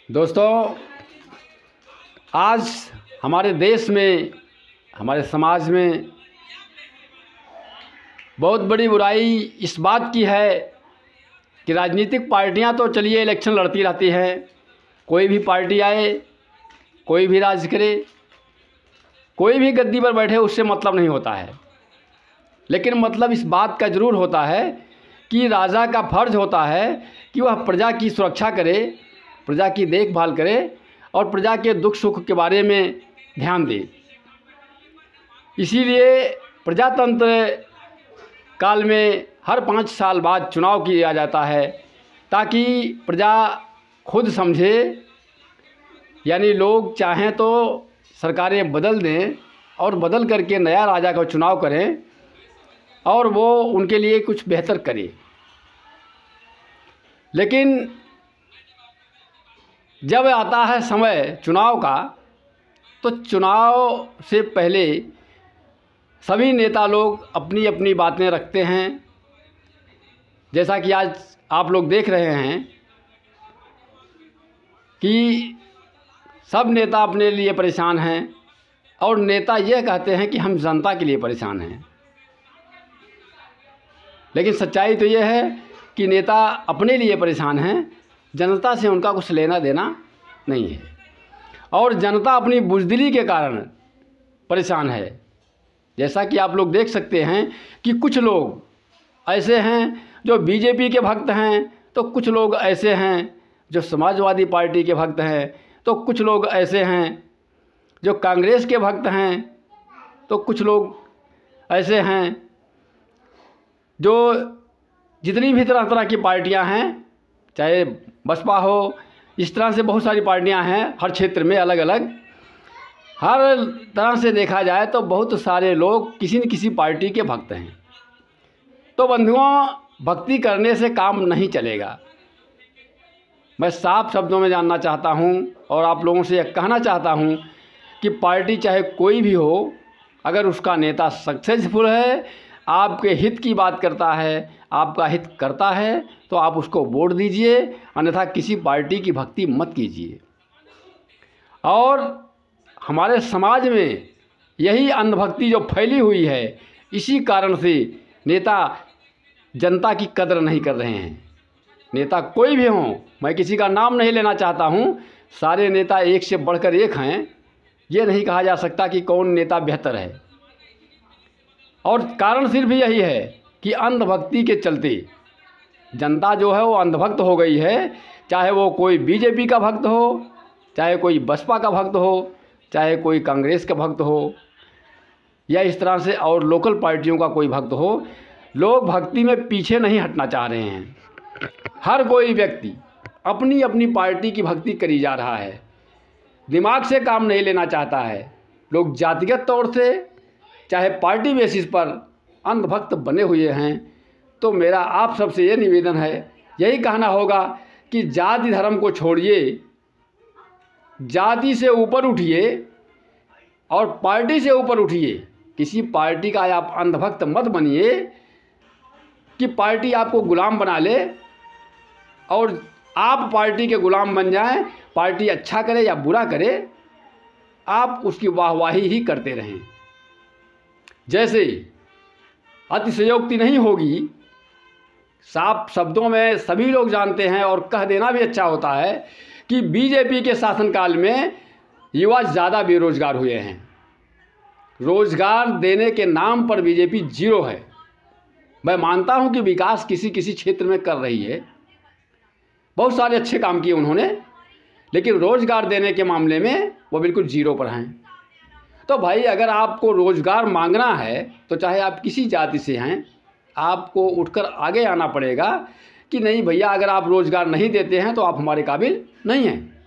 दोस्तों, आज हमारे देश में, हमारे समाज में बहुत बड़ी बुराई इस बात की है कि राजनीतिक पार्टियां तो चलिए इलेक्शन लड़ती रहती हैं। कोई भी पार्टी आए, कोई भी राज करे, कोई भी गद्दी पर बैठे, उससे मतलब नहीं होता है। लेकिन मतलब इस बात का ज़रूर होता है कि राजा का फ़र्ज़ होता है कि वह प्रजा की सुरक्षा करे, प्रजा की देखभाल करे और प्रजा के दुख सुख के बारे में ध्यान दे। इसीलिए प्रजातंत्र काल में हर 5 साल बाद चुनाव किया जाता है ताकि प्रजा खुद समझे, यानी लोग चाहें तो सरकारें बदल दें और बदल करके नया राजा का चुनाव करें और वो उनके लिए कुछ बेहतर करे। लेकिन जब आता है समय चुनाव का, तो चुनाव से पहले सभी नेता लोग अपनी अपनी बातें रखते हैं। जैसा कि आज आप लोग देख रहे हैं कि सब नेता अपने लिए परेशान हैं और नेता यह कहते हैं कि हम जनता के लिए परेशान हैं। लेकिन सच्चाई तो यह है कि नेता अपने लिए परेशान हैं, जनता से उनका कुछ लेना देना नहीं है और जनता अपनी बुज़दिली के कारण परेशान है। जैसा कि आप लोग देख सकते हैं कि कुछ लोग ऐसे हैं जो बीजेपी के भक्त हैं, तो कुछ लोग ऐसे हैं जो समाजवादी पार्टी के भक्त हैं, तो कुछ लोग ऐसे हैं जो कांग्रेस के भक्त हैं, तो कुछ लोग ऐसे हैं जो जितनी भी तरह तरह की पार्टियां हैं, चाहे बसपा हो, इस तरह से बहुत सारी पार्टियां हैं हर क्षेत्र में अलग अलग। हर तरह से देखा जाए तो बहुत सारे लोग किसी न किसी पार्टी के भक्त हैं। तो बंधुओं, भक्ति करने से काम नहीं चलेगा। मैं साफ शब्दों में जानना चाहता हूं और आप लोगों से यह कहना चाहता हूं कि पार्टी चाहे कोई भी हो, अगर उसका नेता सक्सेसफुल है, आपके हित की बात करता है, आपका हित करता है, तो आप उसको वोट दीजिए, अन्यथा किसी पार्टी की भक्ति मत कीजिए। और हमारे समाज में यही अंधभक्ति जो फैली हुई है, इसी कारण से नेता जनता की कदर नहीं कर रहे हैं। नेता कोई भी हों, मैं किसी का नाम नहीं लेना चाहता हूँ, सारे नेता एक से बढ़कर एक हैं। ये नहीं कहा जा सकता कि कौन नेता बेहतर है। और कारण सिर्फ यही है कि अंधभक्ति के चलते जनता जो है वो अंधभक्त हो गई है। चाहे वो कोई बीजेपी का भक्त हो, चाहे कोई बसपा का भक्त हो, चाहे कोई कांग्रेस का भक्त हो, या इस तरह से और लोकल पार्टियों का कोई भक्त हो, लोग भक्ति में पीछे नहीं हटना चाह रहे हैं। हर कोई व्यक्ति अपनी अपनी पार्टी की भक्ति करी जा रहा है, दिमाग से काम नहीं लेना चाहता है। लोग जातिगत तौर से चाहे पार्टी बेसिस पर अंधभक्त बने हुए हैं। तो मेरा आप सबसे ये निवेदन है, यही कहना होगा कि जाति धर्म को छोड़िए, जाति से ऊपर उठिए और पार्टी से ऊपर उठिए। किसी पार्टी का आप अंधभक्त मत बनिए कि पार्टी आपको गुलाम बना ले और आप पार्टी के गुलाम बन जाएं। पार्टी अच्छा करे या बुरा करे, आप उसकी वाहवाही ही करते रहें। जैसे अतिशयोक्ति नहीं होगी, साफ शब्दों में सभी लोग जानते हैं और कह देना भी अच्छा होता है कि बीजेपी के शासनकाल में युवा ज़्यादा बेरोजगार हुए हैं। रोजगार देने के नाम पर बीजेपी जीरो है। मैं मानता हूं कि विकास किसी किसी क्षेत्र में कर रही है, बहुत सारे अच्छे काम किए उन्होंने, लेकिन रोजगार देने के मामले में वो बिल्कुल जीरो पर हैं। तो भाई, अगर आपको रोजगार मांगना है तो चाहे आप किसी जाति से हैं, आपको उठकर आगे आना पड़ेगा कि नहीं भैया, अगर आप रोजगार नहीं देते हैं तो आप हमारे काबिल नहीं हैं।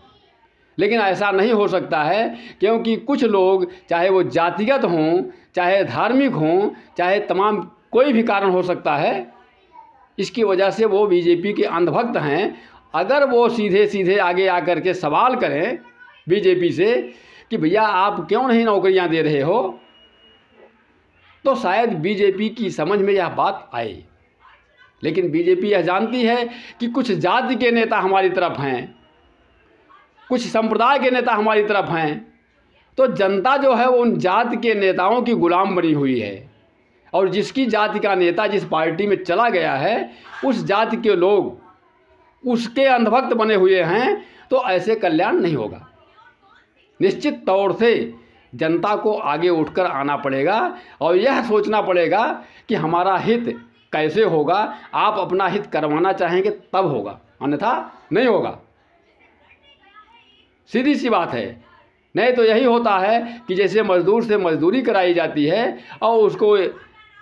लेकिन ऐसा नहीं हो सकता है, क्योंकि कुछ लोग, चाहे वो जातिगत हों, चाहे धार्मिक हों, चाहे तमाम कोई भी कारण हो सकता है, इसकी वजह से वो बीजेपी के अंधभक्त हैं। अगर वो सीधे सीधे आगे आकर के सवाल करें बीजेपी से कि भैया आप क्यों नहीं नौकरियां दे रहे हो, तो शायद बीजेपी की समझ में यह बात आए। लेकिन बीजेपी यह जानती है कि कुछ जाति के नेता हमारी तरफ हैं कुछ संप्रदाय के नेता हमारी तरफ हैं, तो जनता जो है वो उन जाति के नेताओं की गुलाम बनी हुई है। और जिसकी जाति का नेता जिस पार्टी में चला गया है, उस जाति के लोग उसके अंधभक्त बने हुए हैं, तो ऐसे कल्याण नहीं होगा। निश्चित तौर से जनता को आगे उठकर आना पड़ेगा और यह सोचना पड़ेगा कि हमारा हित कैसे होगा। आप अपना हित करवाना चाहेंगे तब होगा, अन्यथा नहीं होगा। सीधी सी बात है। नहीं तो यही होता है कि जैसे मजदूर से मजदूरी कराई जाती है और उसको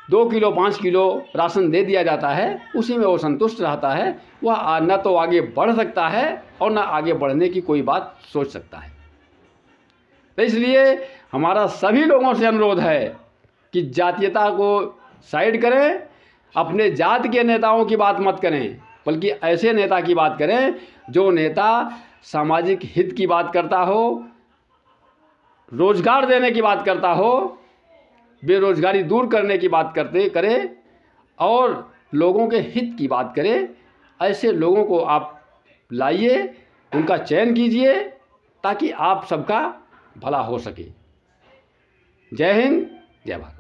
2 किलो 5 किलो राशन दे दिया जाता है, उसी में वो संतुष्ट रहता है। वह न तो आगे बढ़ सकता है और न आगे बढ़ने की कोई बात सोच सकता है। तो इसलिए हमारा सभी लोगों से अनुरोध है कि जातीयता को साइड करें, अपने जाति के नेताओं की बात मत करें, बल्कि ऐसे नेता की बात करें जो नेता सामाजिक हित की बात करता हो, रोजगार देने की बात करता हो, बेरोजगारी दूर करने की बात करे और लोगों के हित की बात करे। ऐसे लोगों को आप लाइए, उनका चयन कीजिए ताकि आप सबका भला हो सके। जय हिंद, जय भारत।